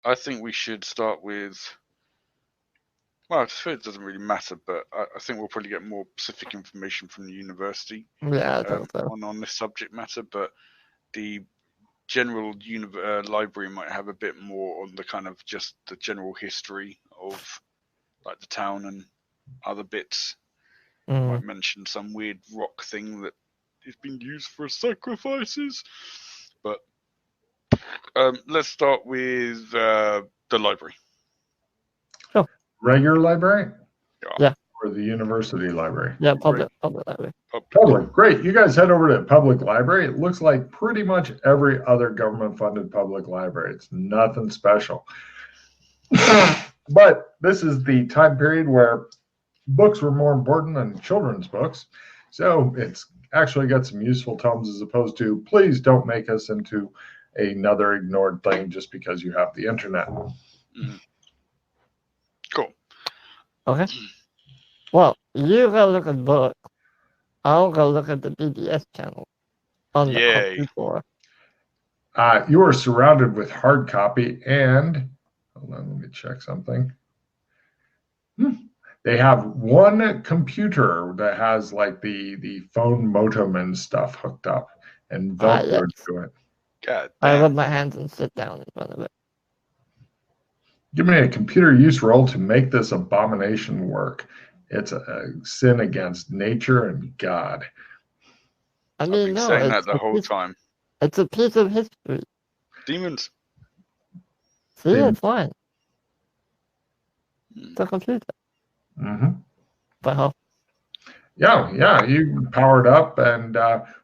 I think we should start with. Well, I suppose it doesn't really matter, but I think we'll probably get more specific information from the university Yeah, I think so. on this subject matter. But the general library might have a bit more on the kind of just the general history of like the town and other bits. Might mention some weird rock thing that is being used for sacrifices. But let's start with the library. Sure. Regular library? Yeah. Or the university library? Yeah, public library. Public. Great. You guys head over to public library. It looks like pretty much every other government-funded public library. It's nothing special. But this is the time period where books were more important than children's books. So it's actually got some useful tomes as opposed to, please don't make us into another ignored thing just because you have the internet. Cool. Okay. Well, you go look at books. I'll go look at the BBS channel on the computer. You are surrounded with hard copy and, hold on, let me check something. They have one computer that has like the phone modem and stuff hooked up and Velcro to it. God I damn. rub my hands and sit down in front of it. Give me a computer use roll to make this abomination work. It's a sin against nature and God. I mean, I've been no, saying that the whole time. It's a piece of history. Demons. See, it's fine. It's a computer. But how? Yeah, you powered up and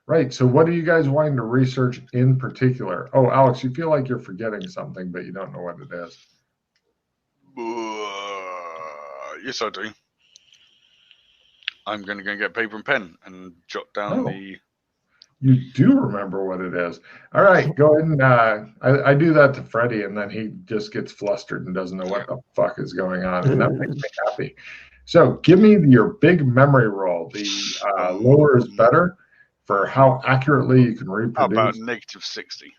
right. So what are you guys wanting to research in particular? Oh, Alex, you feel like you're forgetting something, but you don't know what it is. Yes, I do. I'm going to go get paper and pen and jot down the. You do remember what it is. All right, go ahead and I do that to Freddie, and then he just gets flustered and doesn't know what the fuck is going on, and that makes me happy. So give me your big memory roll. The lower is better for how accurately you can reproduce. How about -60?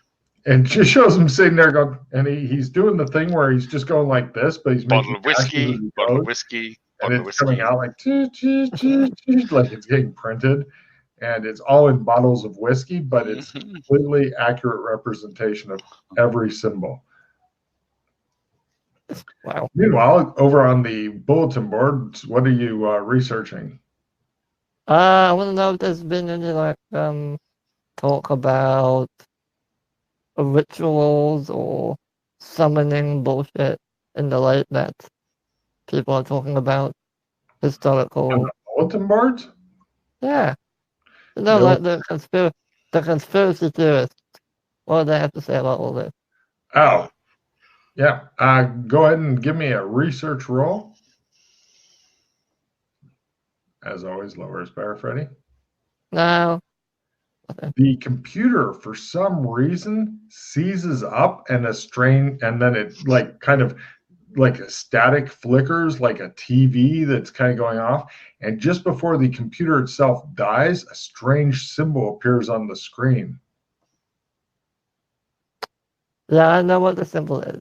And just shows him sitting there going, and he's doing the thing where he's just going like this, but he's bottle making of whiskey, bottle of whiskey, and it's coming out like like it's getting printed, and it's all in bottles of whiskey, but it's completely accurate representation of every symbol. Wow. Meanwhile, over on the bulletin board, what are you researching? I want to know if there's been any talk about rituals or summoning bullshit in the light that people are talking about. Historical. On the bulletin boards? Yeah. No, like the conspiracy theorists. What do they have to say about all this? Oh. Yeah. Go ahead and give me a research roll. As always, lower is better, Freddie. No. Okay. The computer, for some reason, seizes up and then it like kind of like a static flickers like a TV that's kind of going off. And just before the computer itself dies, a strange symbol appears on the screen. Yeah, I know what the symbol is.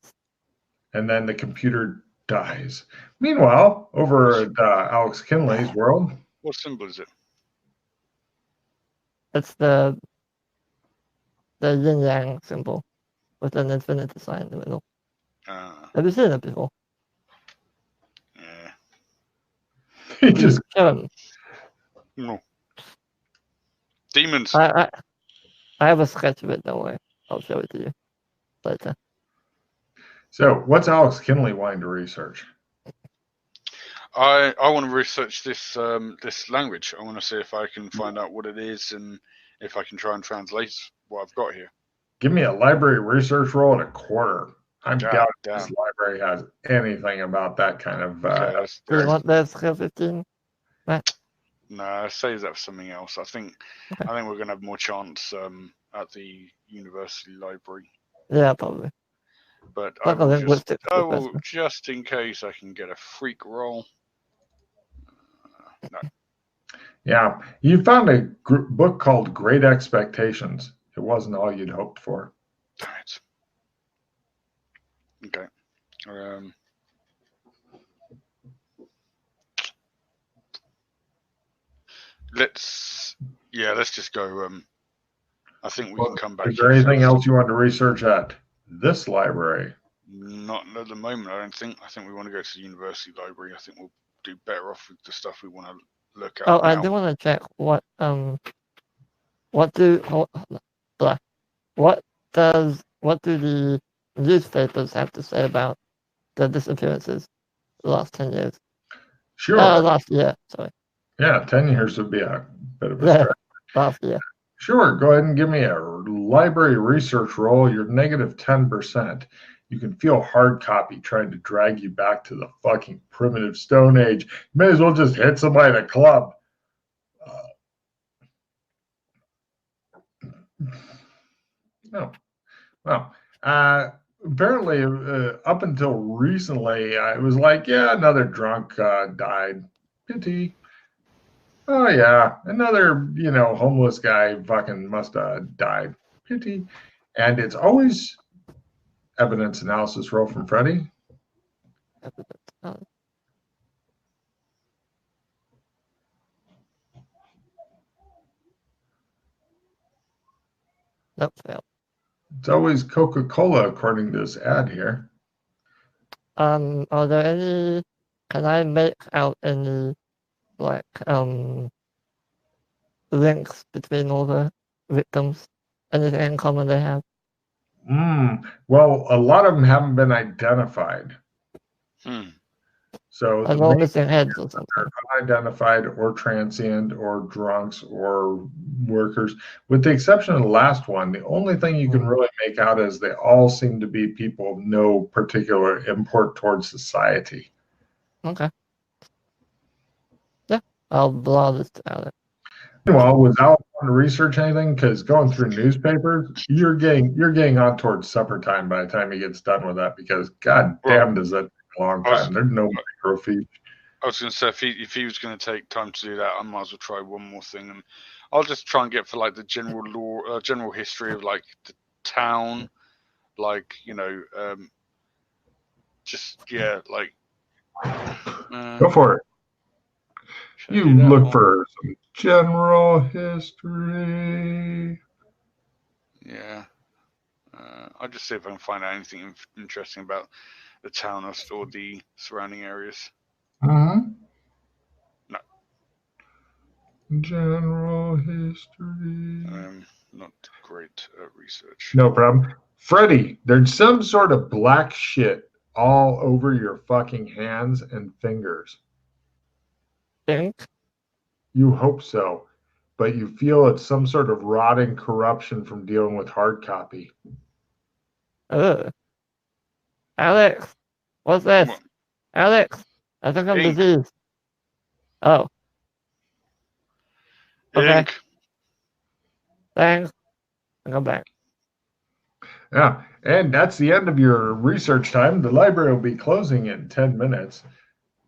And then the computer dies. Meanwhile, over at Alex Kinley's world. What symbol is it? It's the yin-yang symbol with an infinity sign in the middle. Have you seen it before? Yeah. He just... No. Demons. I have a sketch of it, don't worry. I'll show it to you later. So, what's Alex Kinley wanting to research? I want to research this this language. I want to see if I can find out what it is and if I can try and translate what I've got here. Give me a library research roll at a quarter. I'm doubting this library has anything about that kind of... Do you want that skill 15? No, save that for something else. I think we're going to have more chance at the university library. Yeah, probably. But I will just in case I can get a freak roll. No. Yeah, you found a book called Great Expectations. It wasn't all you'd hoped for. Damn it. Okay. Let's just go. I think we can come back. Is there anything else you want to research at this library? Not at the moment, I don't think. I think we want to go to the university library. I think we'll do better off with the stuff we want to look at. Oh, now. I do want to check what do the newspapers have to say about the disappearances the last 10 years? Sure. Last year, sorry. Yeah, 10 years would be a bit of a stretch. Last year. Sure, go ahead and give me a library research roll. You're negative 10%. You can feel hard copy trying to drag you back to the fucking primitive Stone Age. You may as well just hit somebody at a club. Apparently, up until recently, it was like, yeah, another drunk died. Pity. Oh, yeah, another, homeless guy fucking must have died. Pity. And it's always evidence analysis roll from Freddie. Nope, failed. It's always Coca-Cola, according to this ad here. Are there any, can I make out any, links between all the victims? Anything in common they have? Well, a lot of them haven't been identified. So I'm all missing heads or something. They're unidentified or transient or drunks or workers. With the exception of the last one, the only thing you can really make out is they all seem to be people of no particular import towards society. Okay. Yeah, I'll blah this out. Well, without wanting to research anything, because going through newspapers, you're getting on towards supper time by the time he gets done with that. Because goddamn, does that take a long time? There's no microfiche. I was going to say if he was going to take time to do that, I might as well try one more thing, and I'll just try and get for the general lore, general history of the town, go for it. You look for some general history. Yeah. I'll just see if I can find out anything interesting about the town or the surrounding areas. No. General history. Not great at research. No problem. Freddie, there's some sort of black shit all over your fucking hands and fingers. Ink? You hope so, but you feel it's some sort of rotting corruption from dealing with hard copy. Alex, what's this? What? Alex, I think I'm diseased. Oh. Okay. Ink. Thanks. I'll go back. Yeah, and that's the end of your research time. The library will be closing in 10 minutes.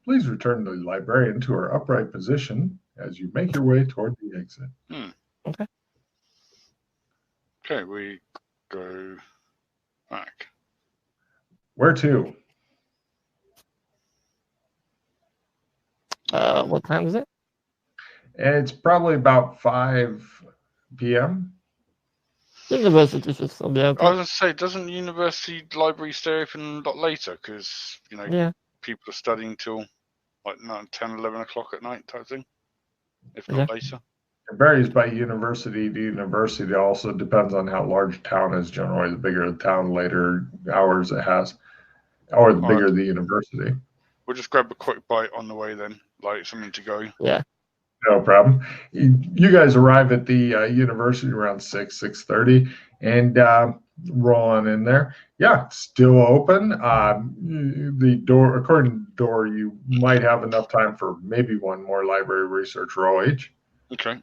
Please return the librarian to her upright position as you make your way toward the exit. Okay. Okay, we go back. Where to? What time is it? It's probably about 5 p.m. University should still be open. I was going to say, doesn't university library stay open a lot later? Because, people are studying till 10, 11 o'clock at night type thing, if not later. It varies by university to university. It also depends on how large the town is. Generally, the bigger the town, later hours it has, or the bigger the university. We'll just grab a quick bite on the way then, something to go. Yeah. No problem. You guys arrive at the university around 6:30, and roll on in there. Yeah, still open. The door, according to the door, you might have enough time for maybe one more library research roll each. Okay.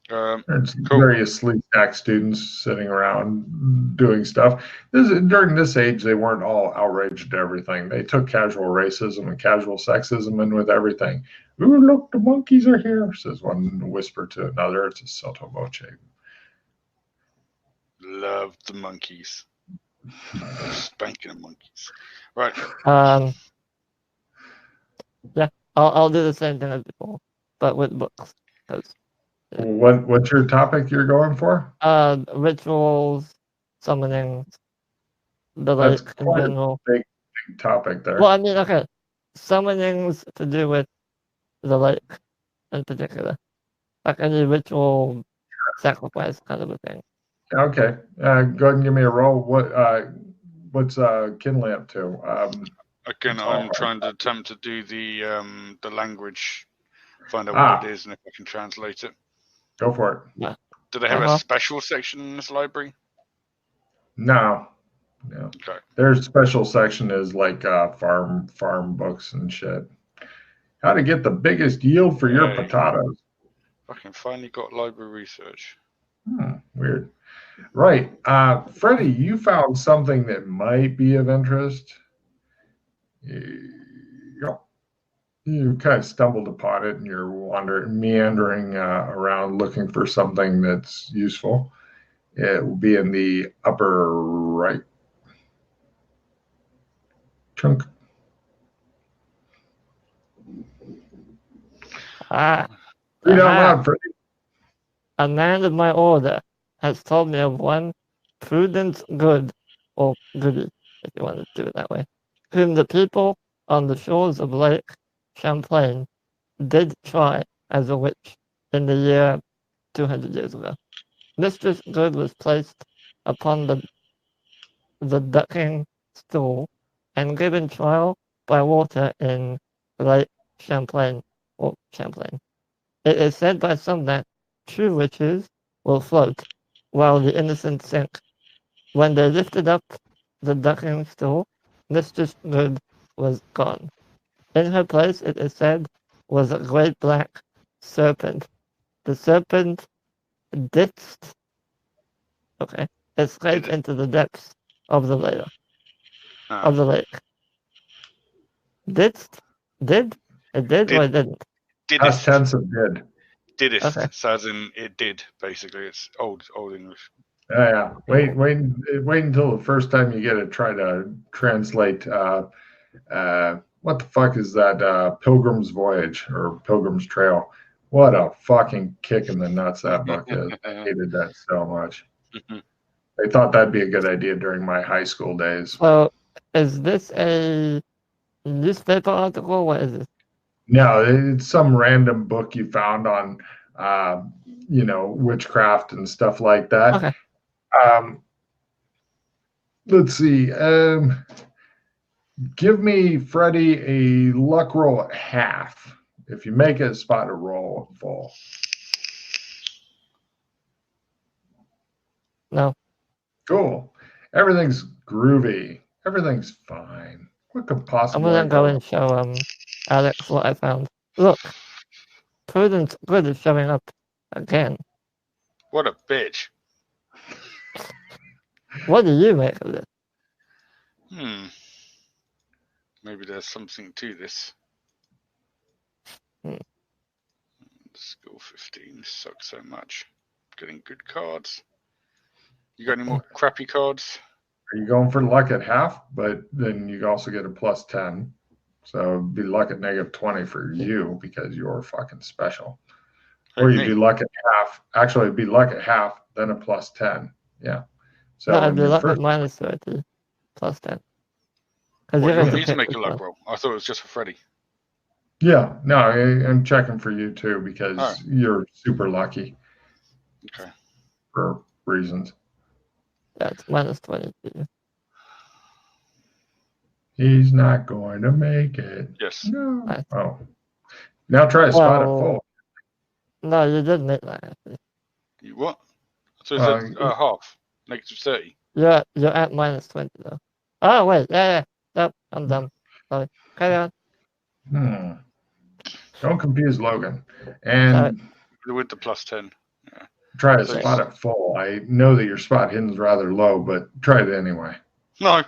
There's various sleep-stack students sitting around doing stuff. During this age, they weren't all outraged at everything. They took casual racism and casual sexism in with everything. Ooh, look, the monkeys are here, says one whisper to another. It's a sotto voce. Love the monkeys. Spanking the monkeys. Right. Yeah, I'll do the same thing as before, but with books. What's your topic you're going for? Rituals, summonings, the That's lake in quite general. a big topic there. Well, I mean, okay, summonings to do with the lake in particular, like any ritual sacrifice kind of a thing. Okay, go ahead and give me a roll. What's Kinley up to? Again, I'm trying to attempt to do the language, find out what it is, and if I can translate it. Go for it. Yeah. Do they have a special section in this library? No. Okay. Their special section is like farm books and shit. How to get the biggest yield for your potatoes. Fucking finally got library research. Weird. Right. Freddie, you found something that might be of interest. You kind of stumbled upon it and you're meandering around looking for something that's useful. It will be in the upper right chunk. Read out loud, Freddie. A man of my order has told me of one Prudence Good, or Goody, if you want to do it that way, whom the people on the shores of Lake Champlain did try as a witch in the year 200 years ago. Mistress Good was placed upon the ducking stool and given trial by water in Lake Champlain, or Champlain. It is said by some that true witches will float, while the innocent sink. When they lifted up the ducking stool, Mistress Good was gone. In her place, it is said, was a great black serpent. The serpent escaped into the depths of the lake. Did? It did or it didn't? Past tense of did. Didst. Okay. So as in it did, basically. It's old English. Yeah. Wait until the first time you get to try to translate what the fuck is that Pilgrim's Voyage or Pilgrim's Trail? What a fucking kick in the nuts that book is. I hated that so much. I thought that'd be a good idea during my high school days. So, is this a newspaper article? What is this? No, it's some random book you found on, witchcraft and stuff like that. Okay. Let's see. Give me, Freddie, a luck roll at half. If you make it, spot a roll at full. No. Cool. Everything's groovy. Everything's fine. What could possibly I'm gonna go and show Alex what I found. Look, Prudence Good is showing up again. What a bitch. What do you make of this? Maybe there's something to this. Skill 15 sucks so much. Getting good cards. You got any more crappy cards? Are you going for luck at half? But then you also get a plus 10. So it'd be luck at negative 20 for you because you're fucking special. Or you'd be luck at half. Actually, it'd be luck at half, then a plus 10. Yeah. So no, I'd be luck at minus 30, plus 10. You want me to make a luck roll? I thought it was just for Freddie. Yeah, no, I'm checking for you too because you're super lucky. Okay. For reasons. That's minus 22. He's not going to make it. Yes. No. Oh. Now try to spot it full. No, you didn't make that. You what? So it's half. Negative 30. You're at minus 20 though. Oh, wait. Yeah. Nope, I'm dumb. Sorry. Carry on. Don't confuse Logan. And with the plus 10. Yeah. Try to spot it full. I know that your spot hidden's rather low, but try it anyway. No.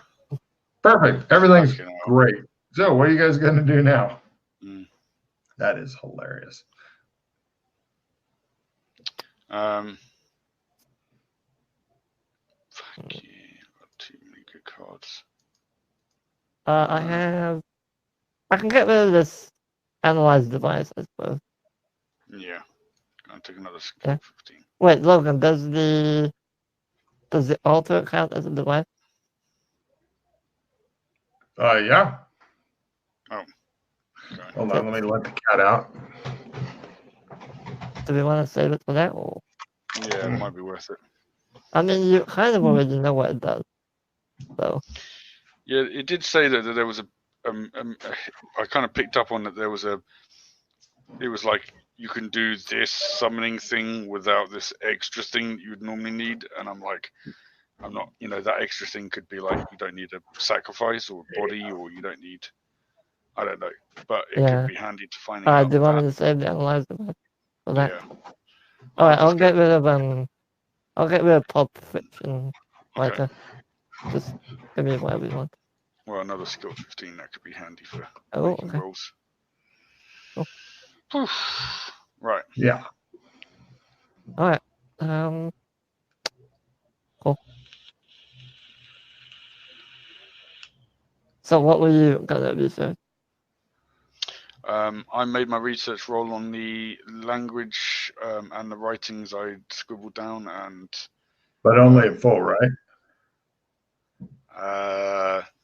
Perfect. Everything's great. So what are you guys going to do now? That is hilarious. Fuck yeah. Got too many I can get rid of this analyze device, I suppose. Yeah. I'll take another skill Yeah. 15. Wait, Logan, does the altar count as a device? Yeah. Oh. Okay. Hold on, let me let the cat out. Do we want to save it for that? Or... Yeah, it might be worth it. I mean, you kind of already know what it does, so. Yeah, it did say that there was I kind of picked up on that there was it was like you can do this summoning thing without this extra thing that you would normally need, and I'm like, I'm not, that extra thing could be like you don't need a sacrifice or a body, or you don't need, I don't know, but it Yeah. could be handy to finding out. Do you want me to save the analyze device for that? Yeah. Alright, I'll get rid of Pulp Fiction later. Just give me whatever you want. Well, another skill 15 that could be handy for making okay. rolls. Cool. Right. Yeah. Alright. Cool. So what were you gonna research? I made my research roll on the language and the writings I scribbled down, but only at full, right?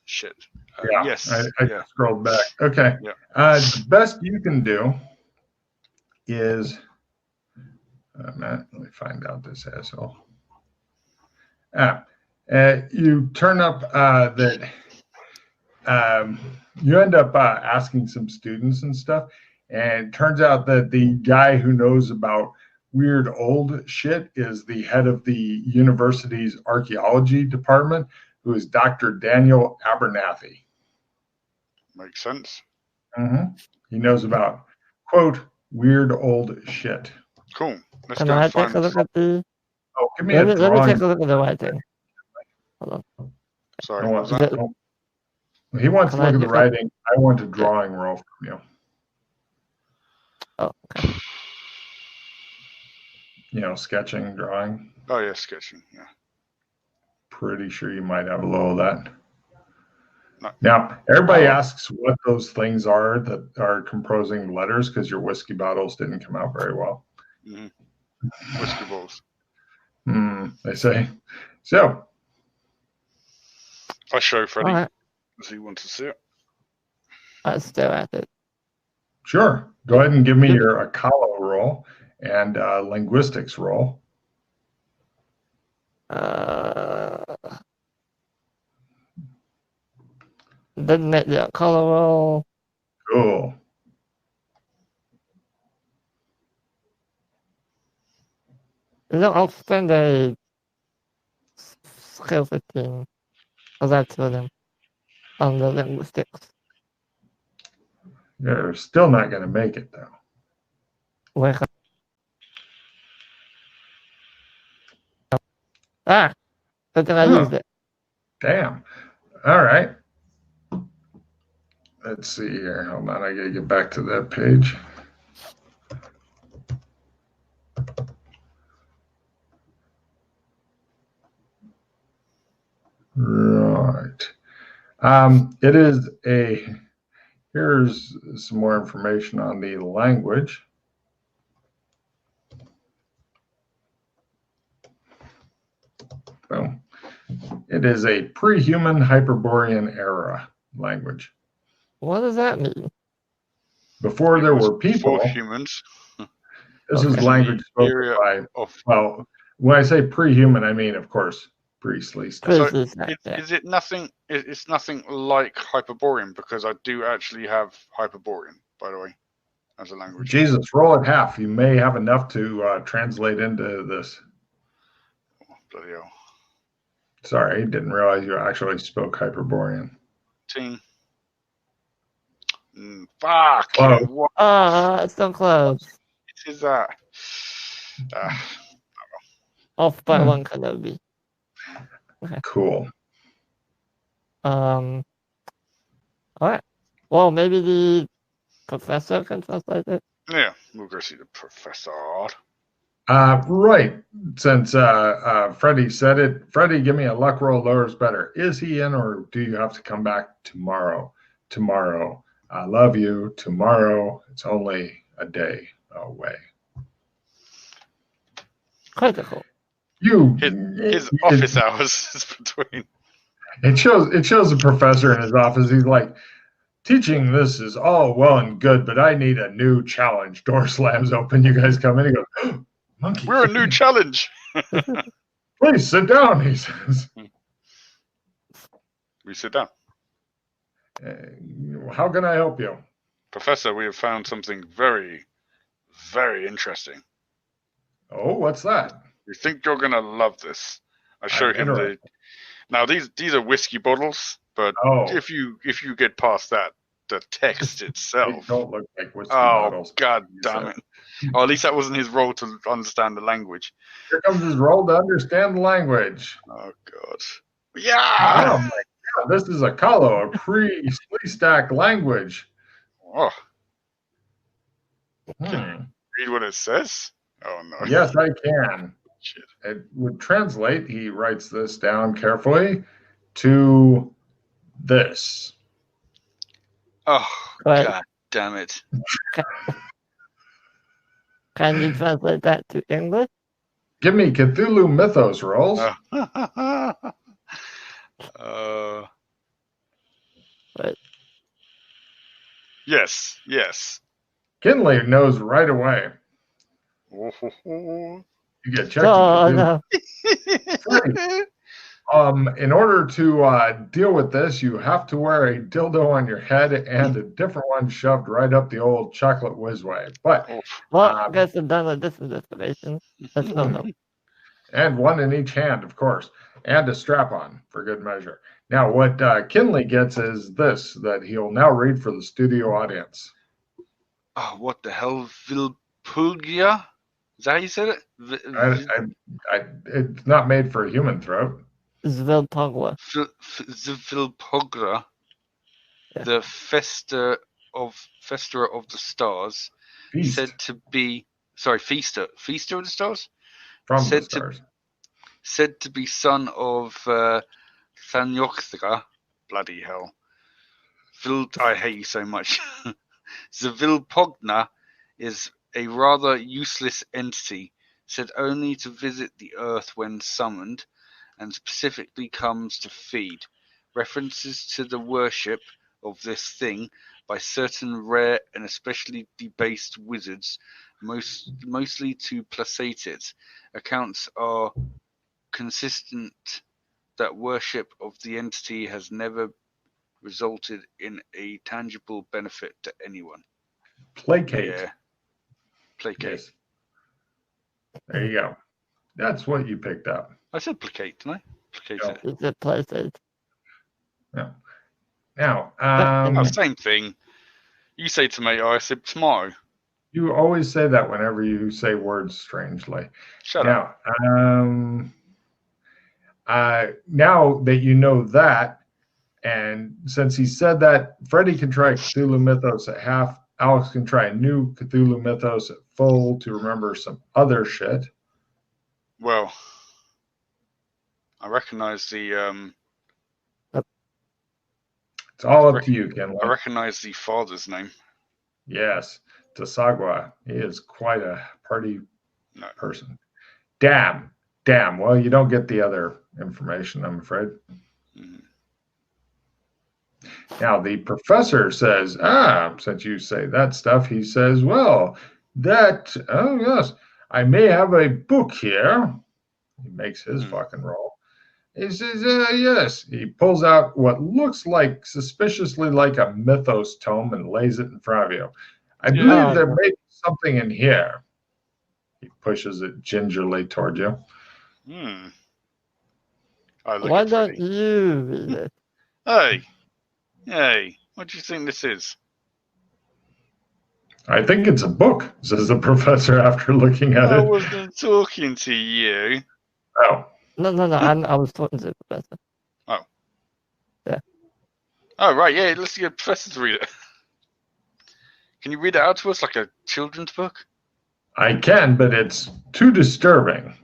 Shit. Yeah. Yes. I scrolled back. Okay. Yeah. The best you can do is, Matt, let me find out this asshole. You turn up that you end up asking some students and stuff, and it turns out that the guy who knows about weird old shit is the head of the university's archaeology department, who is Dr. Daniel Abernathy. Makes sense. Mm-hmm. He knows about, quote, weird old shit. Cool. Let's Can go I and find take a look at the... Oh, give me a drawing. Let me take a look at the writing. Hold on. Sorry, what was that? He wants to look at the writing. I want a drawing roll from you. Oh, okay. Sketching, drawing. Oh, yeah, sketching, yeah. Pretty sure you might have a little of that. No. Now, everybody asks what those things are that are composing letters because your whiskey bottles didn't come out very well. Mm-hmm. Whiskey bottles. They say. So. I show Freddie. Does he want to see it? Let's stare at it. Sure. Go ahead and give me your Akalo roll and linguistics roll. Didn't make the Akalo roll. Cool. I'll spend a skill 15 because that's for them on the linguistics. You're still not going to make it, though. Wake up. Good thing I used it. Damn. All right. Let's see here. Hold on. I got to get back to that page. Right. It is here's some more information on the language. So it is a pre-human Hyperborean era language. What does that mean? Before there were people. Before humans. This is language spoken by, well, when I say pre-human, I mean, of course, priestly stuff. So is it nothing? It's nothing like Hyperborean, because I do actually have Hyperborean, by the way, as a language. Jesus, roll it half. You may have enough to translate into this. Oh, bloody hell. Sorry, didn't realize you actually spoke Hyperborean. Fuck. It's so close. It is that. Off by one Kenobi. Okay. Cool. All right. Well, maybe the professor can translate it. Yeah, we'll go see the professor. Right. Since Freddie said it, Freddie, give me a luck roll. Lower is better. Is he in, or do you have to come back tomorrow? Tomorrow. I love you. Tomorrow. It's only a day away. Critical. His office hours is between. It shows the professor in his office. He's like, teaching this is all well and good, but I need a new challenge. Door slams open. You guys come in. He goes, oh, monkey. We're a new challenge. Please sit down, he says. We sit down. How can I help you? Professor, we have found something very, very interesting. Oh, what's that? We think you're going to love this. I show him the... Now, these are whiskey bottles, but if you get past that, the text itself... They don't look like whiskey bottles. Oh, god damn it. Oh, at least that wasn't his role to understand the language. Here comes his role to understand the language. Oh, God. Yeah! Oh, my God. This is a Kalo, a pre-stack language. Oh. Can you read what it says? Oh, no. Yes, I can. Shit. It would translate, he writes this down carefully, to this. Oh, god damn it. Can you translate that to English? Give me Cthulhu Mythos rolls. Yes. Kinley knows right away. You get checked. No. In order to deal with this, you have to wear a dildo on your head and a different one shoved right up the old chocolate whizway. But I guess I'm done with this information. No. And one in each hand, of course, and a strap-on for good measure. Now, what Kinley gets is this, that he'll now read for the studio audience. Oh, what the hell? Vilpulgia? Is that how you said it? It's not made for a human throat. Zvilpogwa. Zvilpogra, the Fester of the Stars, Feast. said to be Feaster of the Stars, From the stars. Said to be son of Thanyokthra. Bloody hell! I hate you so much. Zvilpogna is a rather useless entity, said only to visit the Earth when summoned, and specifically comes to feed. References to the worship of this thing by certain rare and especially debased wizards, mostly to placate it. Accounts are consistent that worship of the entity has never resulted in a tangible benefit to anyone. Placate. Yeah. Placate. Yes. There you go. That's what you picked up. I said placate, didn't I? Placate. Is it placate? No. Now, same thing. You say tomato, I said tomato. You always say that whenever you say words strangely. Shut up. Now that you know that, and since he said that, Freddie can try Cthulhu Mythos at half. Alex can try a new Cthulhu Mythos at full to remember some other shit. Well, I recognize the... It's all up to you, Ken. I recognize the father's name. Yes, Tasagwa. He is quite a party person. Damn. Well, you don't get the other information, I'm afraid. Mm-hmm. Now, the professor says, since you say that stuff, he says, well, yes, I may have a book here. He makes his fucking roll. He says, yes. He pulls out what looks like, suspiciously like a mythos tome and lays it in front of you. I believe there may be something in here. He pushes it gingerly toward you. Why don't you read it? Hey, what do you think this is? I think it's a book, says the professor after looking at it. I wasn't talking to you. Oh. No, I was talking to the professor. Oh. Yeah. Oh, right, yeah, let's get the professor to read it. Can you read it out to us like a children's book? I can, but it's too disturbing.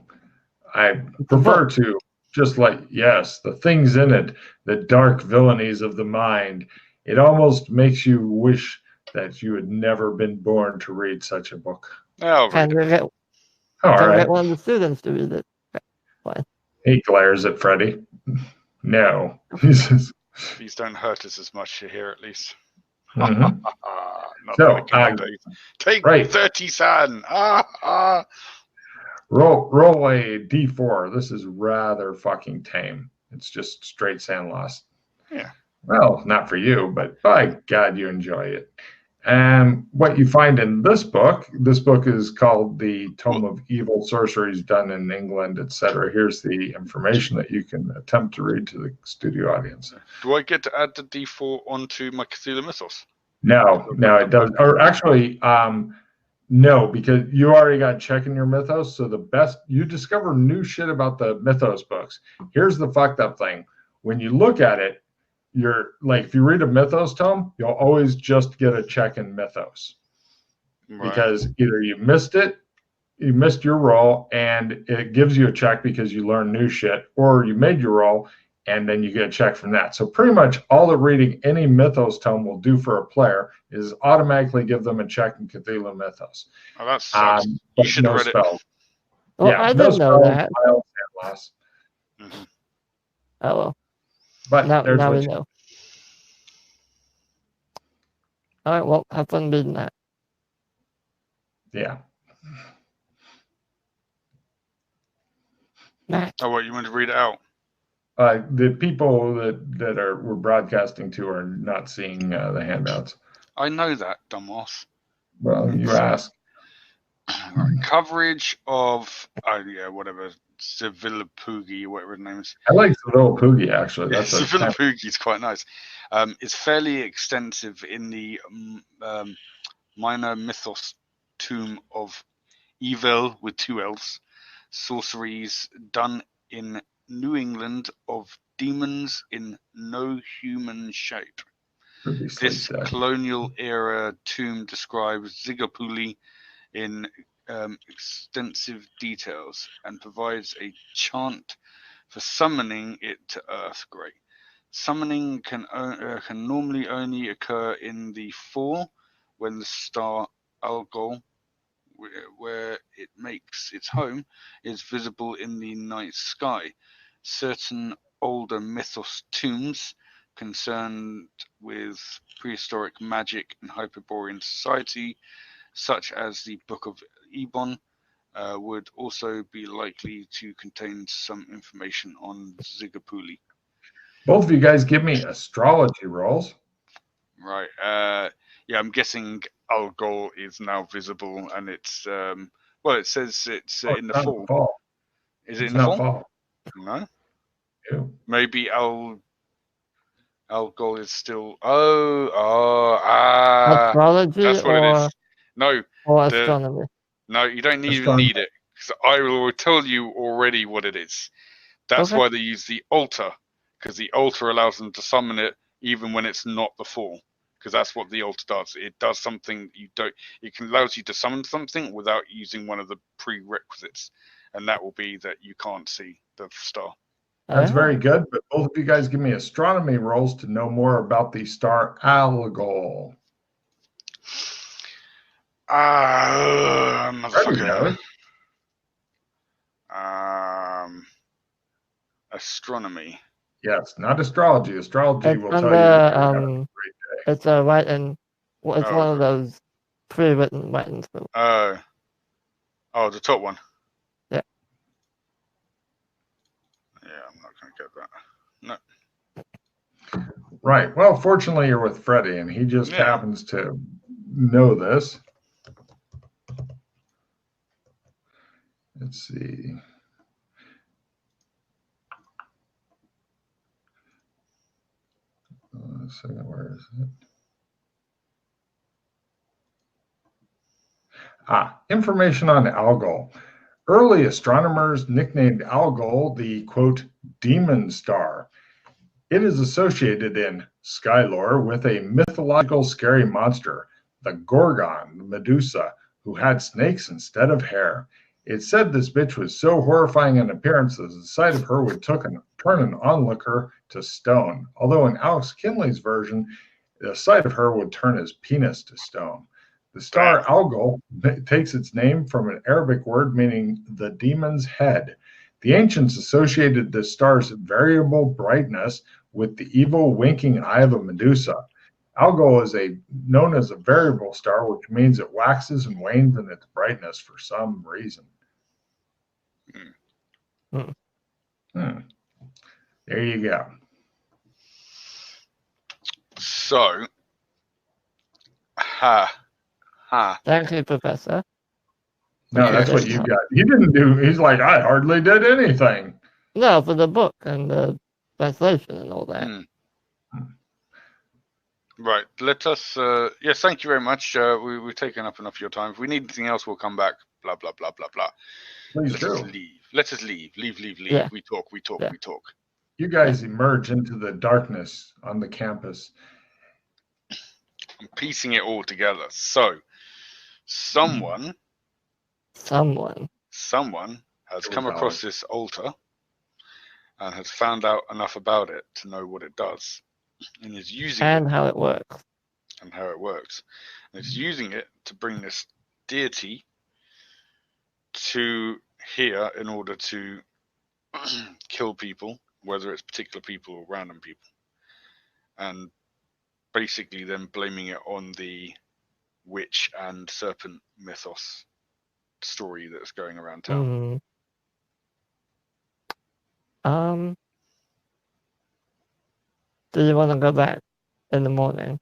I prefer to just like, yes, the things in it, the dark villainies of the mind. It almost makes you wish that you had never been born to read such a book. I'll Can read you it. get, All can you right. get one of the students to read it? Fine. He glares at Freddy. No. He says, Please don't hurt us as much here, at least. mhm. Not So, like in the days. Take right. 30, son. Roll a d4. This is rather fucking tame. It's just straight sand loss. Yeah. Well, not for you, but by God, you enjoy it. And what you find in this book is called the Tome of Evil Sorceries done in England, etc. Here's the information that you can attempt to read to the studio audience. Do I get to add the D4 onto my Cthulhu Mythos? No, it doesn't. Or actually, no, because you already got check in your mythos. So the best, you discover new shit about the mythos books. Here's the fucked up thing. When you look at it, you're like, if you read a mythos tome, you'll always just get a check in mythos. Right. Because either you missed it, you missed your roll, and it gives you a check because you learned new shit, or you made your roll, and then you get a check from that. So pretty much all that reading any mythos tome will do for a player is automatically give them a check in Cthulhu Mythos. Oh, that sucks. You should have read spells. Well, Yeah, I no didn't know spells, that. mild and loss. Mm-hmm. Oh well. But now we know. All right, well, have fun reading that. Yeah. Matt. Oh, what, you want to read it out? The people that we're broadcasting to are not seeing the handouts. I know that, dumbass. Well, you ask. Right. Coverage of, whatever, Civilipoogie, whatever his name is. I like Civilipoogie, actually. That's Civilipoogie is quite nice. It's fairly extensive in the minor mythos tomb of evil with 2 L's, sorceries done in New England of demons in no human shape. This colonial era tomb describes Zigapuli in extensive details and provides a chant for summoning it to Earth. Great. Summoning can normally only occur in the fall when the star Algol, where it makes its home, is visible in the night sky. Certain older mythos tombs concerned with prehistoric magic and Hyperborean society, such as the Book of Ebon, would also be likely to contain some information on Zigapuli. Both of you guys give me astrology rolls. Right. I'm guessing Algol is now visible, and it's it says it's in the fall. Is it in the fall? No. Yeah. Maybe Algol is still. Astrology that's what it is. No. Or astronomy. No, you don't even need it, because I will tell you already what it is. That's why they use the altar, because the altar allows them to summon it even when it's not the fall. Because that's what the altar does. It does something you don't. It allows you to summon something without using one of the prerequisites, and that will be that you can't see the star. That's very good. But both of you guys give me astronomy rolls to know more about the star Algol. Motherfucker. Astronomy. Yes, not astrology. Astrology will tell you. It's a writing. Well, it's one of those pre-written writings. The top one. Yeah. Yeah, I'm not going to get that. No. Right. Well, fortunately, you're with Freddy, and he just happens to know this. Let's see. Where is it? Information on Algol. Early astronomers nicknamed Algol the, quote, demon star. It is associated in sky lore with a mythological scary monster, the Gorgon, the Medusa, who had snakes instead of hair. It said this bitch was so horrifying in appearance that the sight of her would turn an onlooker to stone. Although in Alex Kinley's version, the sight of her would turn his penis to stone. The star Algol takes its name from an Arabic word meaning the demon's head. The ancients associated this star's variable brightness with the evil winking eye of a Medusa. Algol is known as a variable star, which means it waxes and wanes in its brightness for some reason. There you go. So, Thank you, Professor. No, that's what you got. He didn't do. He's like, I hardly did anything. No, for the book and the translation and all that. Right. Let us. Yes, thank you very much. We've taken up enough of your time. If we need anything else, we'll come back. Blah blah blah blah blah. Please Let do. us leave. Let us leave. Leave. Yeah. We talk. Yeah. We talk. You guys emerge into the darkness on the campus. I'm piecing it all together. So, someone has come across this altar and has found out enough about it to know what it does, and is using it and how it works. and how it works. And it's using it to bring this deity to here in order to kill people, whether it's particular people or random people, and basically then blaming it on the witch and serpent mythos story that's going around town. Do you want to go back in the morning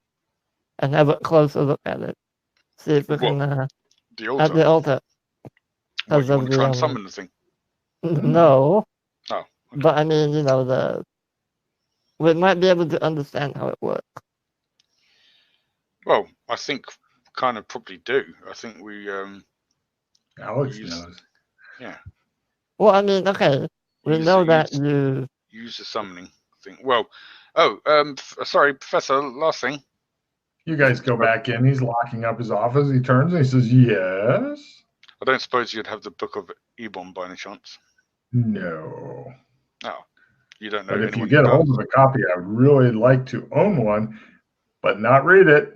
and have a closer look at it? See if we can The altar. at the altar. What, you want to try and summon the thing? No. Oh. Okay. But I mean, we might be able to understand how it works. Well, I think kind of probably do. I think we Alex knows. Yeah. Well, I mean, okay. We know that you use the summoning thing. Well, sorry, Professor, last thing. You guys go back in. He's locking up his office. He turns and he says, yes. I don't suppose you'd have the Book of Ebon by any chance? No. Oh, you don't know. But if you get a hold of a copy, I would really like to own one, but not read it.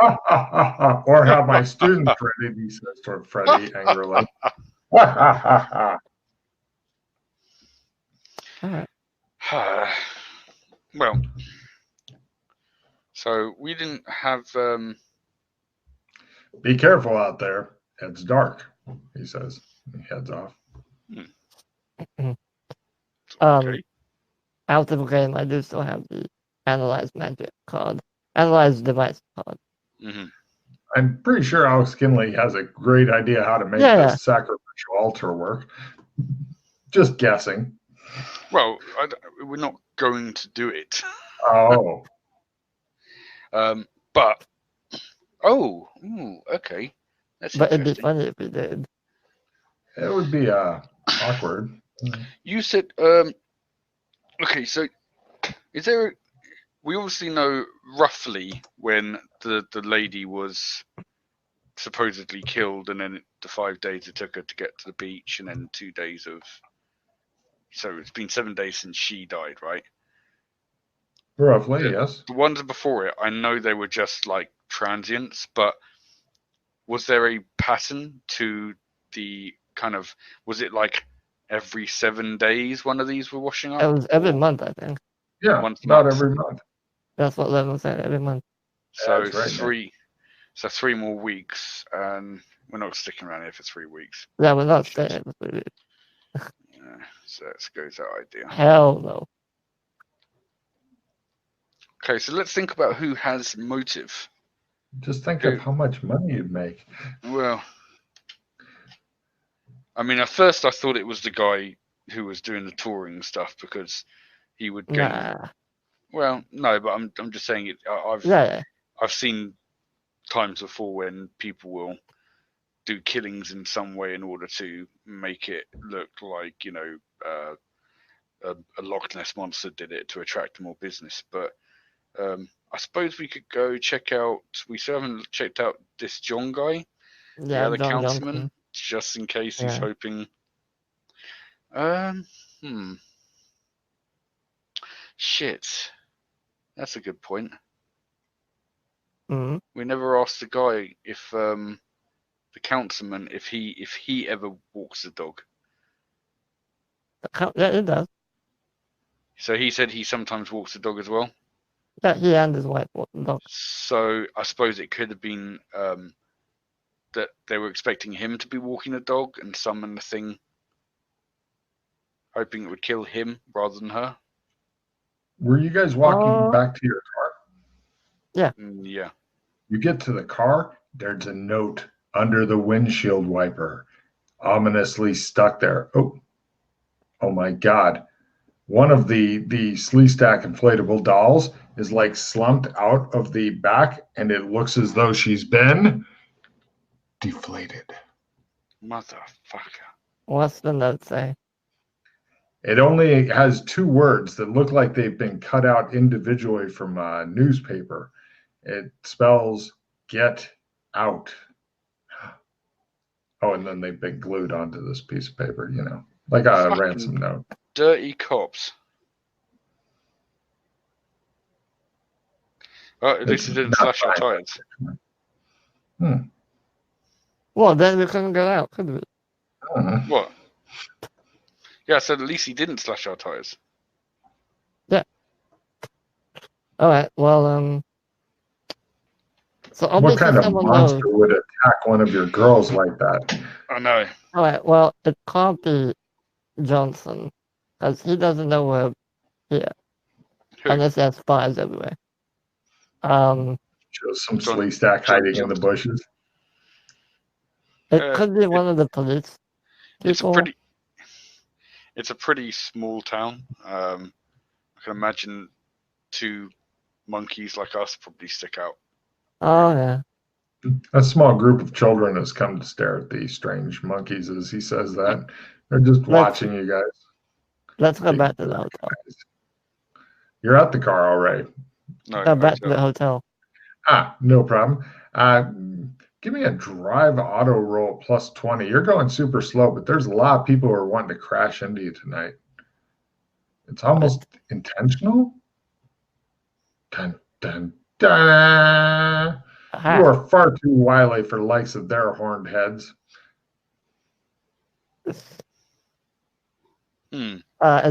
Or have my students read it, he says toward Freddie angrily. Well, so we didn't have. Be careful out there. It's dark, he says. He heads off. Okay. Out of the game, I do still have the Analyze Magic card. Analyze Device card. I'm pretty sure Alex Kinley has a great idea how to make this sacrificial altar work. Just guessing. Well, we're not going to do it. Oh. But okay. But it'd be funny if we did. It would be awkward. You said okay, so is there we obviously know roughly when the lady was supposedly killed, and then the 5 days it took her to get to the beach, and then 2 days of, so it's been 7 days since she died, right? Roughly, yes. The ones before it, I know they were just like transients, but was there a pattern to the kind of, was it like every 7 days one of these were washing up? It was every month, I think. Yeah, about every month. That's what Levin said, every month. So three more weeks, and we're not sticking around here for 3 weeks. Yeah, we're not staying here for 3 weeks. Yeah, so let's go with that idea. Hell no. Okay, so let's think about who has motive. Just think of how much money you'd make. Well, I mean, at first I thought it was the guy who was doing the touring stuff, because he would gain. Nah. Well, no, but I'm just saying it. I've seen times before when people will do killings in some way in order to make it look like, a Loch Ness monster did it to attract more business. But I suppose we could go check out. We still haven't checked out this John guy, the Yeah, other John councilman, Johnson. just in case he's Yeah. hoping. Shit. That's a good point. Mm-hmm. We never asked the guy if the councilman if he ever walks the dog. Yeah, it does. So he said he sometimes walks the dog as well. Yeah, he and his wife walk the dog. So I suppose it could have been that they were expecting him to be walking the dog and summon the thing, hoping it would kill him rather than her. Were you guys walking back to your car? Yeah. Yeah. You get to the car, there's a note under the windshield wiper, ominously stuck there. Oh my God. One of the Sleestack inflatable dolls is like slumped out of the back, and it looks as though she's been deflated. Motherfucker. What's the note say? It only has 2 words that look like they've been cut out individually from a newspaper. It spells "get out." Oh, and then they've been glued onto this piece of paper, like a Fucking ransom note. Dirty cops. Oh, at least it didn't slash our tires. Well, then we couldn't get out, could we? What? Yeah, so at least he didn't slash our tires. Yeah. All right. Well, so what obviously kind of someone monster knows. would attack one of your girls like that? I know. All right. Well, it can't be Johnson because he doesn't know we're here unless there's spies everywhere. Shows some Sleestack hiding in the bushes. It could be one of the police people. It's a pretty small town. I can imagine 2 monkeys like us probably stick out. Oh yeah. A small group of children has come to stare at these strange monkeys as he says that. They're just watching you guys. Let's go back to the hotel. You're at the car already. No, go back to the hotel. No problem. Give me a drive auto roll plus 20. You're going super slow, but there's a lot of people who are wanting to crash into you tonight. It's almost intentional. Dun, dun, dun. You are far too wily for the likes of their horned heads. Is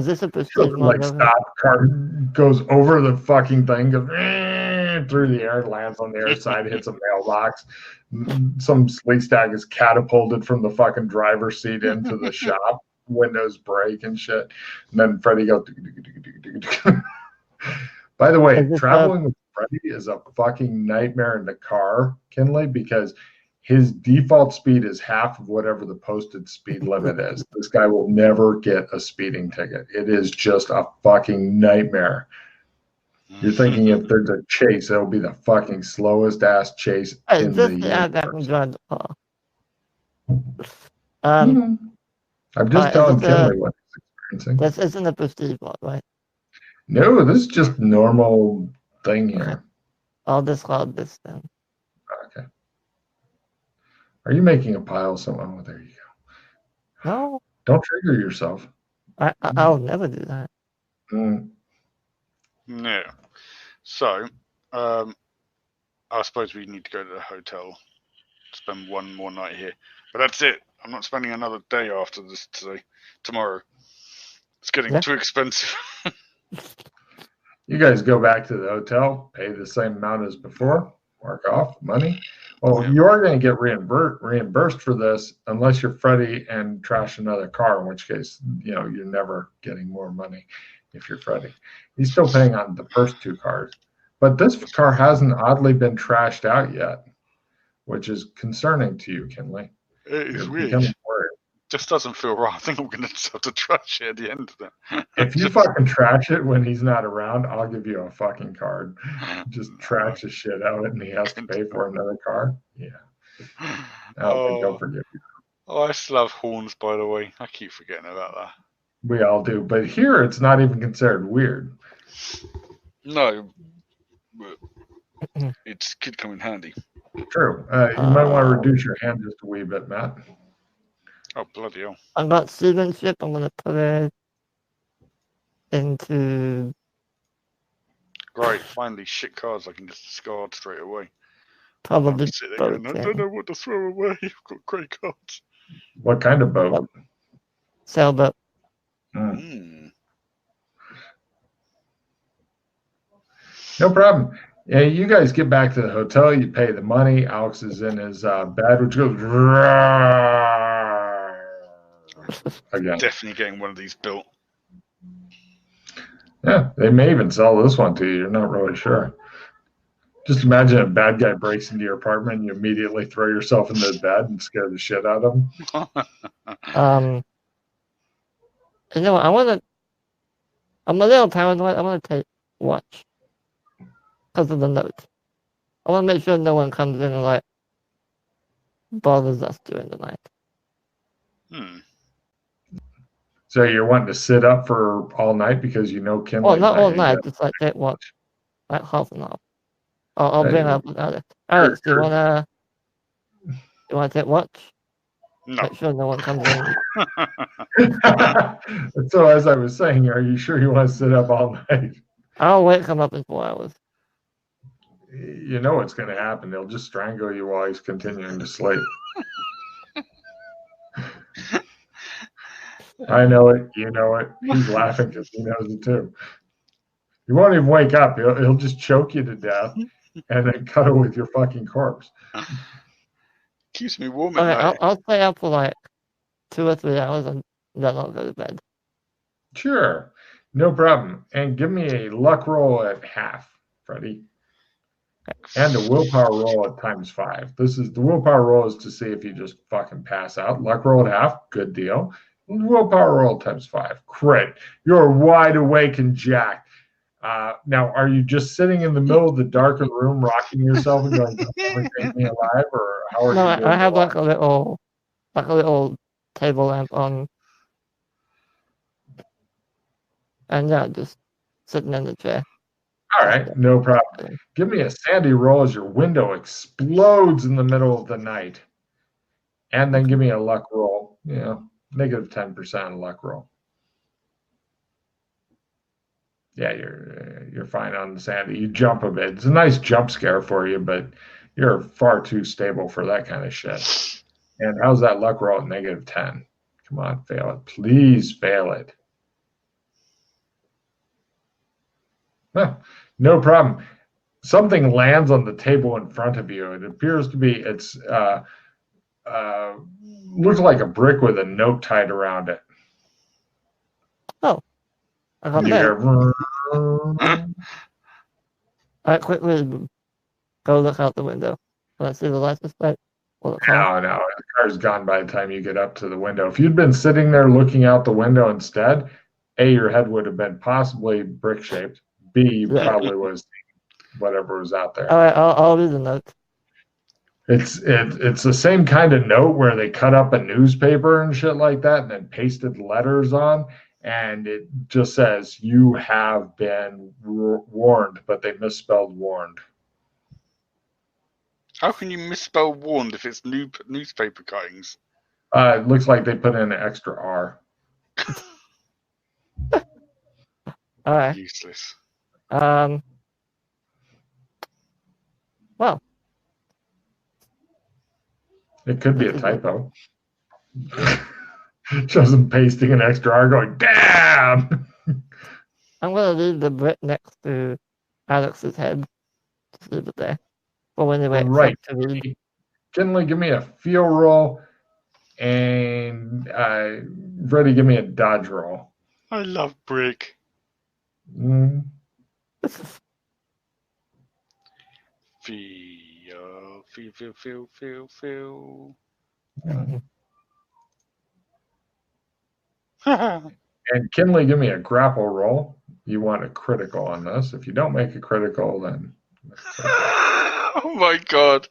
this a prestige like stop, car goes over the fucking thing, goes through the air, lands on the air side, hits a mailbox. Some Sleestack is catapulted from the fucking driver's seat into the shop. Windows break and shit. And then Freddy goes. By the way, traveling with Freddy is a fucking nightmare in the car, Kinley, because his default speed is half of whatever the posted speed limit is. This guy will never get a speeding ticket. It is just a fucking nightmare. You're thinking if there's a chase, it'll be the fucking slowest ass chase in the universe. I'm just telling Kinley what he's experiencing. This isn't a prestige one, right? No, this is just normal thing here. Okay. I'll discard this then. Okay. Are you making a pile somewhere? Oh, there you go. No. Don't trigger yourself. I'll never do that. No. So, I suppose we need to go to the hotel, spend one more night here. But that's it. I'm not spending another day after this tomorrow. It's getting too expensive. You guys go back to the hotel, pay the same amount as before, mark off money. Well, you are going to get reimbursed for this unless you're Freddy and trash another car, in which case, you're never getting more money if you're Freddy. He's still paying on the first 2 cars. But this car hasn't oddly been trashed out yet, which is concerning to you, Kinley. It is weird. Just doesn't feel right. I think I'm going to just have to trash it at the end of it. If you fucking trash it when he's not around, I'll give you a fucking card. Just trash the shit out of it and he has to pay for another car. Yeah. I don't think they'll forgive you. Oh, I still have horns, by the way. I keep forgetting about that. We all do. But here it's not even considered weird. No. It could come in handy. True. You might want to reduce your hand just a wee bit, Matt. Oh, bloody hell. I got seamanship. I'm going to put it into... Great, finally, shit cards I can just discard straight away. Probably Sit there going, I boat. don't know what to throw away. I've got great cards. What kind of boat? Sailboat. Mm. No problem. Yeah, you guys get back to the hotel. You pay the money. Alex is in his bed, which goes again. Definitely getting one of these built. Yeah, they may even sell this one to you. You're not really sure. Just imagine a bad guy breaks into your apartment and you immediately throw yourself into the bed and scare the shit out of him. You know what? I'm a little paranoid. I want to take watch because of the note. I want to make sure no one comes in and like bothers us during the night. So you're wanting to sit up for all night because you know Kinley. Well, not all night. Just like take watch, like half an hour. I'll bring up Alex. Alex, do you wanna take watch? No. Make sure no one comes in. So as I was saying, are you sure you want to sit up all night? I'll wake him up in 4 hours. You know what's going to happen. They'll just strangle you while he's continuing to sleep. I know it. You know it. He's laughing because he knows it too. He won't even wake up. He'll just choke you to death and then cuddle with your fucking corpse. Keeps me warm at night. I'll stay up for like 2 or 3 hours and then I'll go to bed. Sure. No problem. And give me a luck roll at half, Freddie. And a willpower roll at ×5. The willpower roll is to see if you just fucking pass out. Luck roll at half, good deal. Willpower roll ×5. Great. You're wide awake and jacked. Now, are you just sitting in the middle of the darkened room, rocking yourself and going, "Don't ever take me alive," or how are you doing? I have like a little table lamp on, and yeah, just sitting in the chair. All right, no problem. Give me a sandy roll as your window explodes in the middle of the night, and then give me a luck roll. Negative 10% luck roll. Yeah, you're fine on the sandy. You jump a bit. It's a nice jump scare for you, but you're far too stable for that kind of shit. And how's that luck roll at negative 10? Come on, fail it. Please fail it. No problem. Something lands on the table in front of you. It appears to be, looks like a brick with a note tied around it. Oh. I quickly go look out the window. When I see the license plate. No, the car's gone by the time you get up to the window. If you'd been sitting there looking out the window instead, A, your head would have been possibly brick-shaped. B, you probably would have seen whatever was out there. All right, I'll read the note. It's the same kind of note where they cut up a newspaper and shit like that and then pasted letters on. And it just says, "You have been warned," but they misspelled warned. How can you misspell warned if it's newspaper cuttings? It looks like they put in an extra R. All right. Useless. Well. It could be a typo. Shows them pasting an extra R going, damn! I'm going to leave the brick next to Alex's head. Just leave it there. For when they wait to read. Kinley, give me a feel roll. And Freddie, give me a dodge roll. I love brick. Mm. Feel. And Kinley, give me a grapple roll. You want a critical on this. If you don't make a critical, then... Oh my god.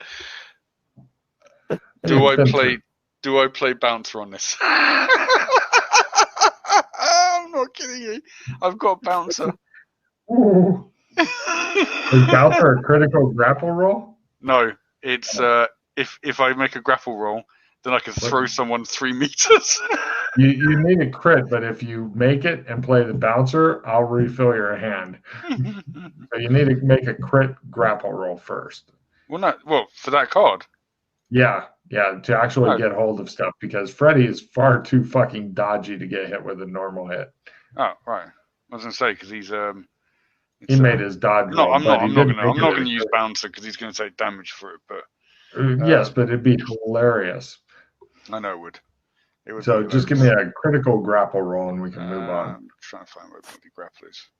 Do I play bouncer on this? I'm not kidding you. I've got bouncer. Ooh. Is Bouncer a critical grapple roll? No, it's if I make a grapple roll, then I can throw someone 3 meters. You need a crit, but if you make it and play the Bouncer, I'll refill your hand. So you need to make a crit grapple roll first. Well, for that card. Yeah, to actually get hold of stuff, because Freddy is far too fucking dodgy to get hit with a normal hit. Oh, right. I was gonna say because he's he made his dodge roll. I'm not gonna use Bouncer because he's gonna take damage for it. But yes, but it'd be hilarious. I know it would. It would. So just give me a critical grapple roll and we can move on. I'm trying to find where the grapple is.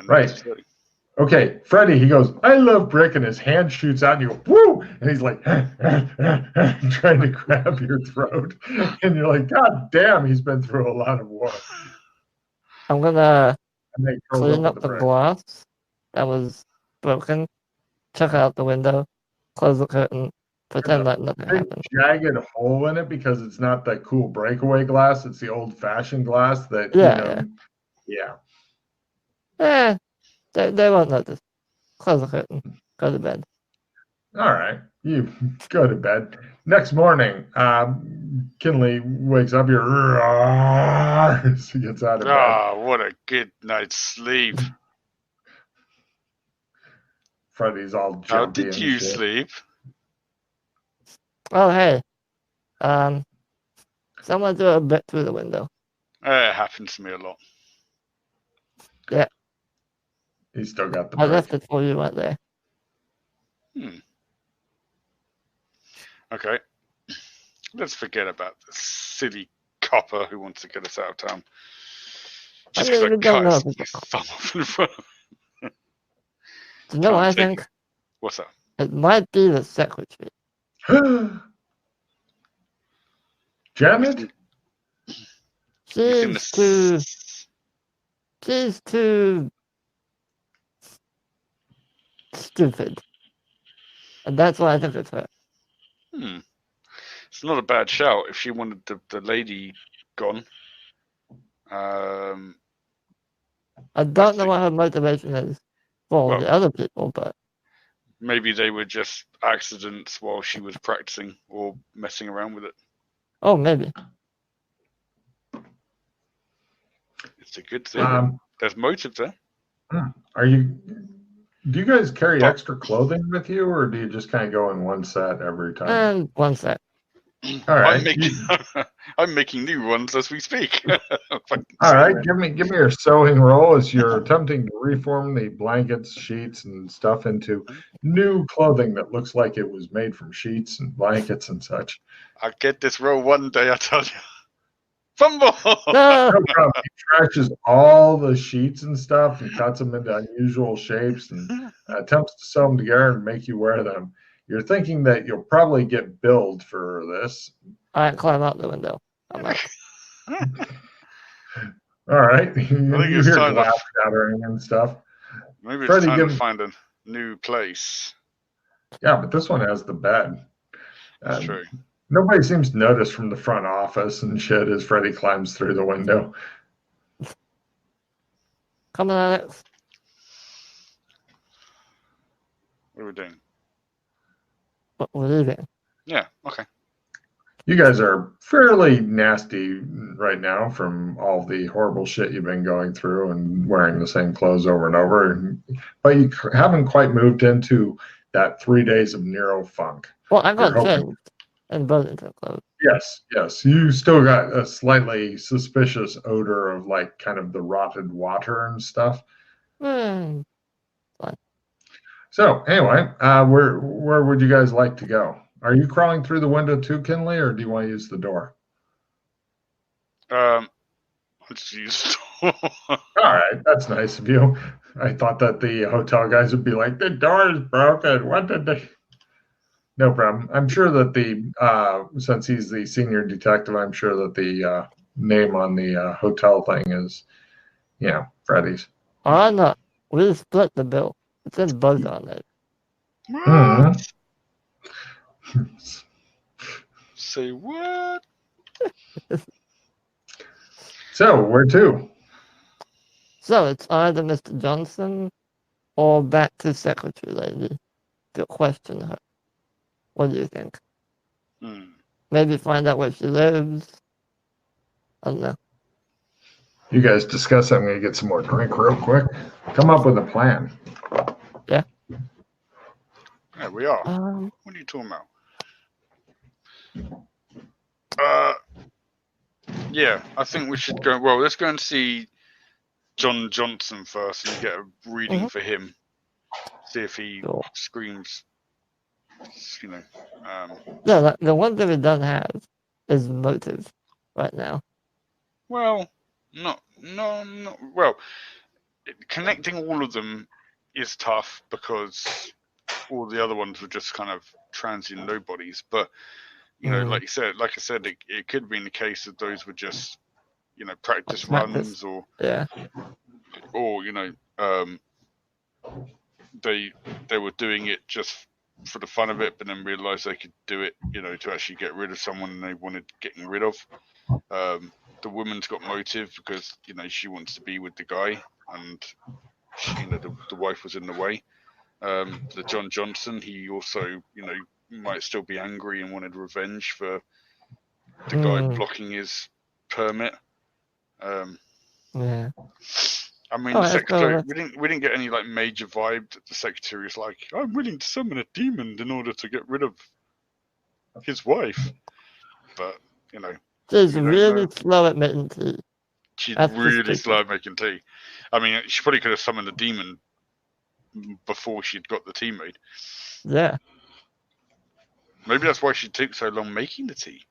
Right. Okay, Freddy, he goes, I love brick, and his hand shoots out, and you go, woo! And he's like, trying to grab your throat. And you're like, God damn, he's been through a lot of war. I'm going to clean up the glass that was broken, check out the window, close the curtain, pretend like nothing happened. Jagged hole in it because it's not the cool breakaway glass. It's the old-fashioned glass that, Yeah, they won't notice. Close the curtain. Go to bed. All right. You go to bed. Next morning, Kinley wakes up. He gets out of bed. Ah, what a good night's sleep. Freddy's all jumpy. How did you sleep? Oh, hey. Someone threw a bit through the window. It happens to me a lot. Yeah. He's still got the I left it for you right there. Okay. Let's forget about the silly copper who wants to get us out of town. Just because I cut his thumb off in front of him. Do you know what I think? What's that? It might be the secretary. Janet? She's too stupid. And that's why I think it's her. It's not a bad shout if she wanted the lady gone. I don't know what her motivation is for the other people, but maybe they were just accidents while she was practicing or messing around with it. Oh, maybe. It's a good thing. There's motive there. Do you guys carry extra clothing with you, or do you just kind of go in one set every time? One set. All right. I'm making new ones as we speak. All right. Give me your sewing roll as you're attempting to reform the blankets, sheets, and stuff into new clothing that looks like it was made from sheets and blankets and such. I'll get this roll one day, I tell you. Fumble! No problem. He trashes all the sheets and stuff and cuts them into unusual shapes and attempts to sew them together and make you wear them. You're thinking that you'll probably get billed for this. All right, climb out the window. I'm out. All right. You hear glass shattering and stuff. Maybe it's time to find a new place. Yeah, but this one has the bed. That's true. Nobody seems to notice from the front office and shit as Freddy climbs through the window. Come on, Alex. What are we doing? We're leaving. Yeah, okay. You guys are fairly nasty right now from all the horrible shit you've been going through and wearing the same clothes over and over. But you haven't quite moved into that 3 days of Nero funk. Well, I got changed and both into clothes. Yes. You still got a slightly suspicious odor of like kind of the rotted water and stuff. Fine. So anyway, where would you guys like to go? Are you crawling through the window too, Kinley, or do you want to use the door? Let's use the door. All right, that's nice of you. I thought that the hotel guys would be like, the door is broken. What did they? No problem. I'm sure that since he's the senior detective, I'm sure that the name on the hotel thing is, Freddy's. Oh, no. We split the bill. It says both on it. Say what? So, where to? So it's either Mr. Johnson or back to secretary lady to question her. What do you think? Maybe find out where she lives. I don't know. You guys discuss. I'm going to get some more drink real quick. Come up with a plan. Yeah. Yeah, we are. What are you talking about? Yeah, I think we should go. Well, let's go and see John Johnson first and get a reading for him. See if he screams. You know. No, the one thing we don't have is motive right now. Well, no. Well, connecting all of them is tough because all the other ones were just kind of transient nobodies. But you know, like I said, it could be in the case that those were just, you know, practice runs or you know, they were doing it just for the fun of it, but then realized they could do it, you know, to actually get rid of someone they wanted getting rid of. The woman's got motive because, you know, she wants to be with the guy, and she, you know, the wife was in the way. The John Johnson, he also, you know, might still be angry and wanted revenge for the guy blocking his permit. Yeah. I mean, the secretary. We didn't get any like major vibe that the secretary was like, "I'm willing to summon a demon in order to get rid of his wife," but you know, she's really slow at making tea. She's really slow at making tea. I mean, she probably could have summoned a demon before she'd got the tea made. Yeah. Maybe that's why she took so long making the tea.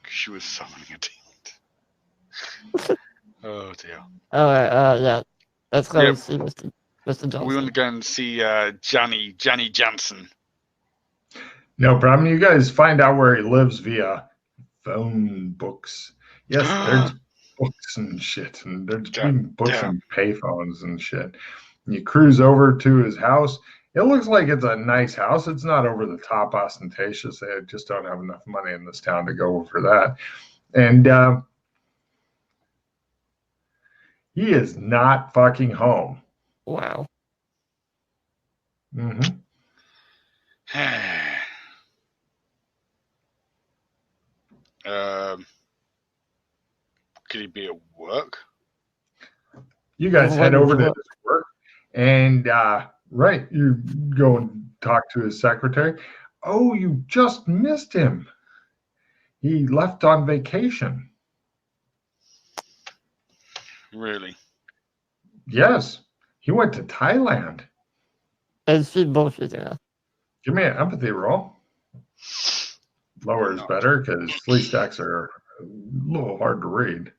Because she was summoning a demon. Oh dear. All right. Yeah. Let's go see Mr. Johnson. We want to go and see Johnny Johnson. No problem. You guys find out where he lives via phone books. Yes, there's books and shit, and there's books and payphones and shit. And you cruise over to his house. It looks like it's a nice house. It's not over the top ostentatious. They just don't have enough money in this town to go for that. And he is not fucking home. Wow. Mm-hmm. Could he be at work? You guys head over to his work, and you go and talk to his secretary. Oh, you just missed him. He left on vacation. Really? Yes. He went to Thailand. Is she bullshitting us? Give me an empathy roll. Lower is better because flea stacks are a little hard to read.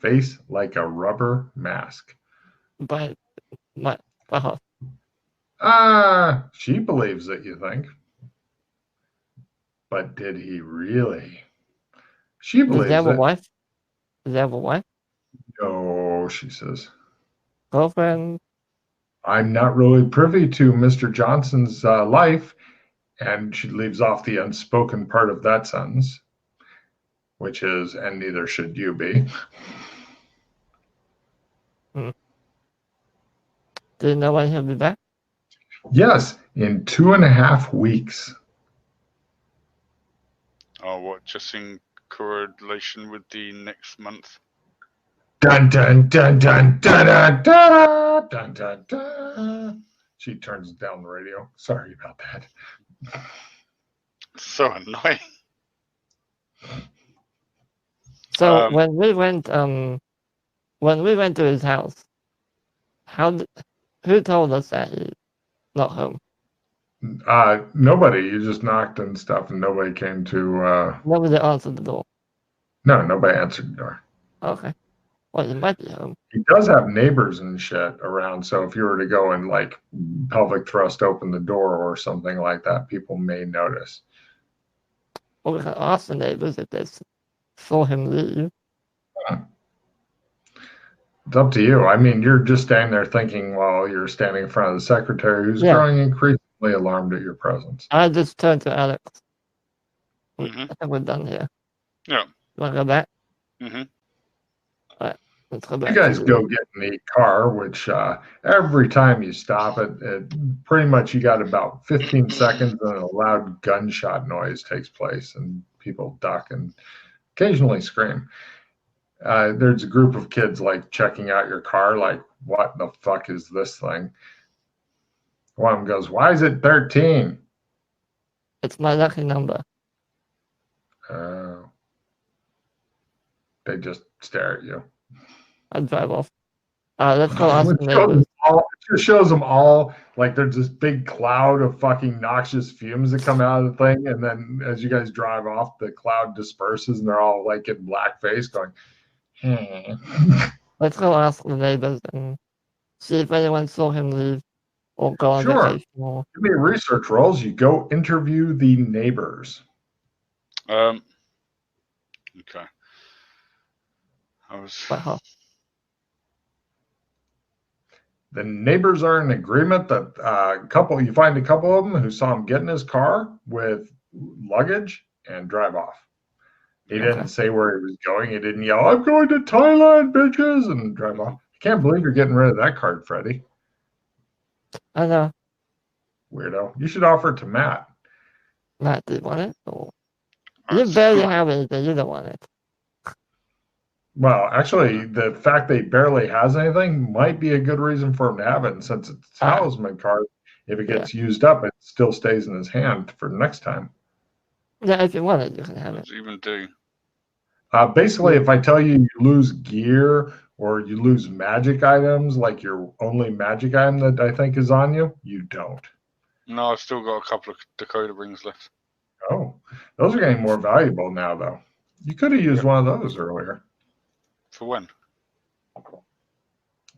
Face like a rubber mask. But she believes it, you think. But did he really? She believes it. Does he have a wife? Does he have a wife? No, she says. Girlfriend? I'm not really privy to Mr. Johnson's life. And she leaves off the unspoken part of that sentence, which is, and neither should you be. Do you know when he'll be back? Yes, in 2.5 weeks. Oh, what? Just in correlation with the next month? Dun dun dun dun dun dun dun dun dun dun. She turns down the radio. Sorry about that. So annoying. So when we went to his house, who told us that he's not home? Nobody. You just knocked and stuff, and nobody came to. Nobody answered the door. No, nobody answered the door. Okay. Well, he might be home. He does have neighbors and shit around, so if you were to go and like pelvic thrust open the door or something like that, people may notice. Well, we can ask the neighbors if they saw him leave. It's up to you. I mean, you're just standing there thinking while you're standing in front of the secretary who's growing increasingly alarmed at your presence. I just turned to Alex. Mm-hmm. I think we're done here. Yeah. You want to go back? Mm-hmm. Let's go You back. guys go get in the car, which every time you stop it, pretty much you got about 15 seconds and a loud gunshot noise takes place and people duck and occasionally scream. There's a group of kids like checking out your car, like, what the fuck is this thing? One of them goes, why is it 13? It's my lucky number. They just stare at you. I drive off. Let's go ask It the neighbors. just shows them all like there's this big cloud of fucking noxious fumes that come out of the thing, and then as you guys drive off, the cloud disperses, and they're all like in blackface, going, Let's go ask the neighbors and see if anyone saw him leave or go on Sure. vacation. Or... Give me research rolls. You go interview the neighbors. Okay. Wow. The neighbors are in agreement that you find a couple of them who saw him get in his car with luggage and drive off. He didn't say where he was going. He didn't yell, I'm going to Thailand, bitches, and drive off. I can't believe you're getting rid of that card, Freddie. I know. Weirdo. You should offer it to Matt. Matt, do you want it? Or... You barely have anything. You don't want it. Well, actually, the fact that he barely has anything might be a good reason for him to have it. And since it's a talisman card, if it gets used up, it still stays in his hand for next time. Yeah, if you want it, you can have it. Even do. Basically, if I tell you you lose gear or you lose magic items, like your only magic item that I think is on you, you don't. No, I've still got a couple of Dakota rings left. Oh, those are getting more valuable now, though. You could have used one of those earlier. For when?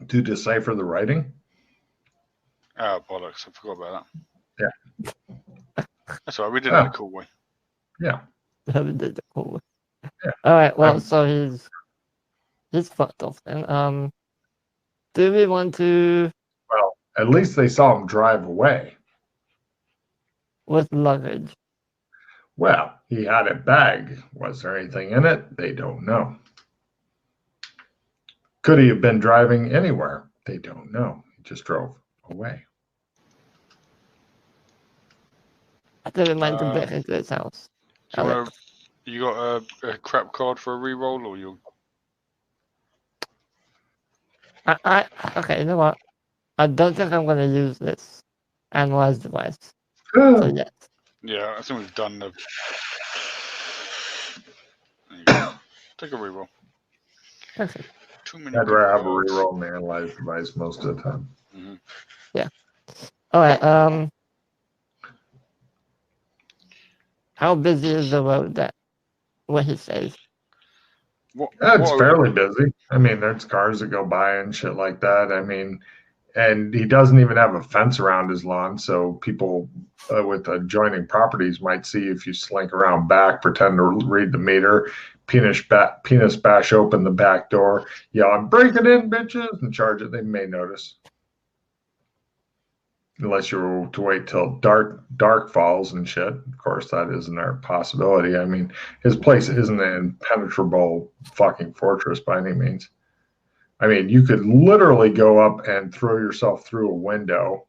To decipher the writing? Oh, bollocks. I forgot about that. Yeah. That's all right. We did it in a cool way. Yeah. We did it cool way. Yeah. All right. Well, so he's fucked off then. Do we want to? Well, at least they saw him drive away. With luggage. Well, he had a bag. Was there anything in it? They don't know. Could he have been driving anywhere? They don't know. He just drove away. I think we might get back into his house. You got a crap card for a reroll, or you? Okay, you know what? I don't think I'm going to use this analyze device. So yes. Yeah, I think we've done the. Take a reroll. Okay. I'd rather have a reroll and analyze device most of the time. Mm-hmm. Yeah. All right. How busy is the road that where he stays? It's fairly busy. I mean, there's cars that go by and shit like that. I mean, and he doesn't even have a fence around his lawn, so people with adjoining properties might see if you slink around back, pretend to read the meter, penis bash open the back door, yell, I'm breaking in, bitches, and charge it. They may notice. Unless you were to wait till dark falls and shit. Of course, that isn't a possibility. I mean, his place isn't an impenetrable fucking fortress by any means. I mean, you could literally go up and throw yourself through a window.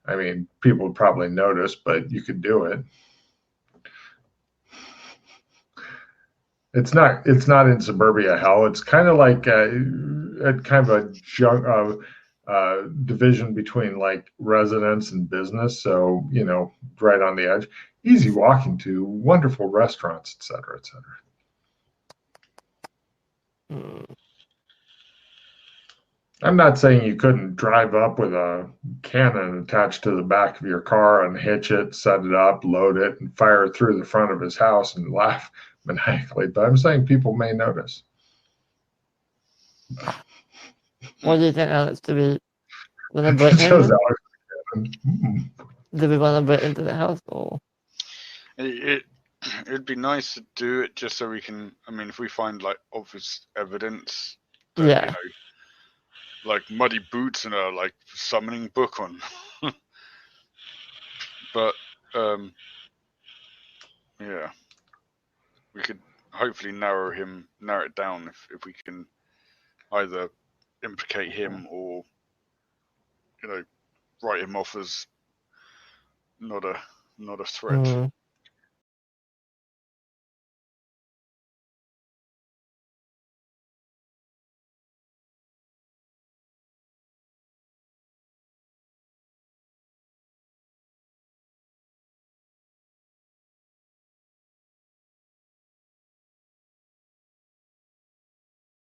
I mean, people would probably notice, but you could do it. It's not in suburbia hell. It's kind of like a kind of a division between like residence and business. So, you know, right on the edge, easy walking to wonderful restaurants, et cetera, et cetera. I'm not saying you couldn't drive up with a cannon attached to the back of your car and hitch it, set it up, load it, and fire it through the front of his house and laugh maniacally. But I'm saying people may notice. What do you think, Alex? Do we want to break in? Do we want to break into the house? Or? It'd be nice to do it just so we can, I mean, if we find like obvious evidence that, yeah. You know, like muddy boots and a like summoning book on. But yeah, we could. hopefully narrow it down if we can either implicate him or, write him off as not a threat.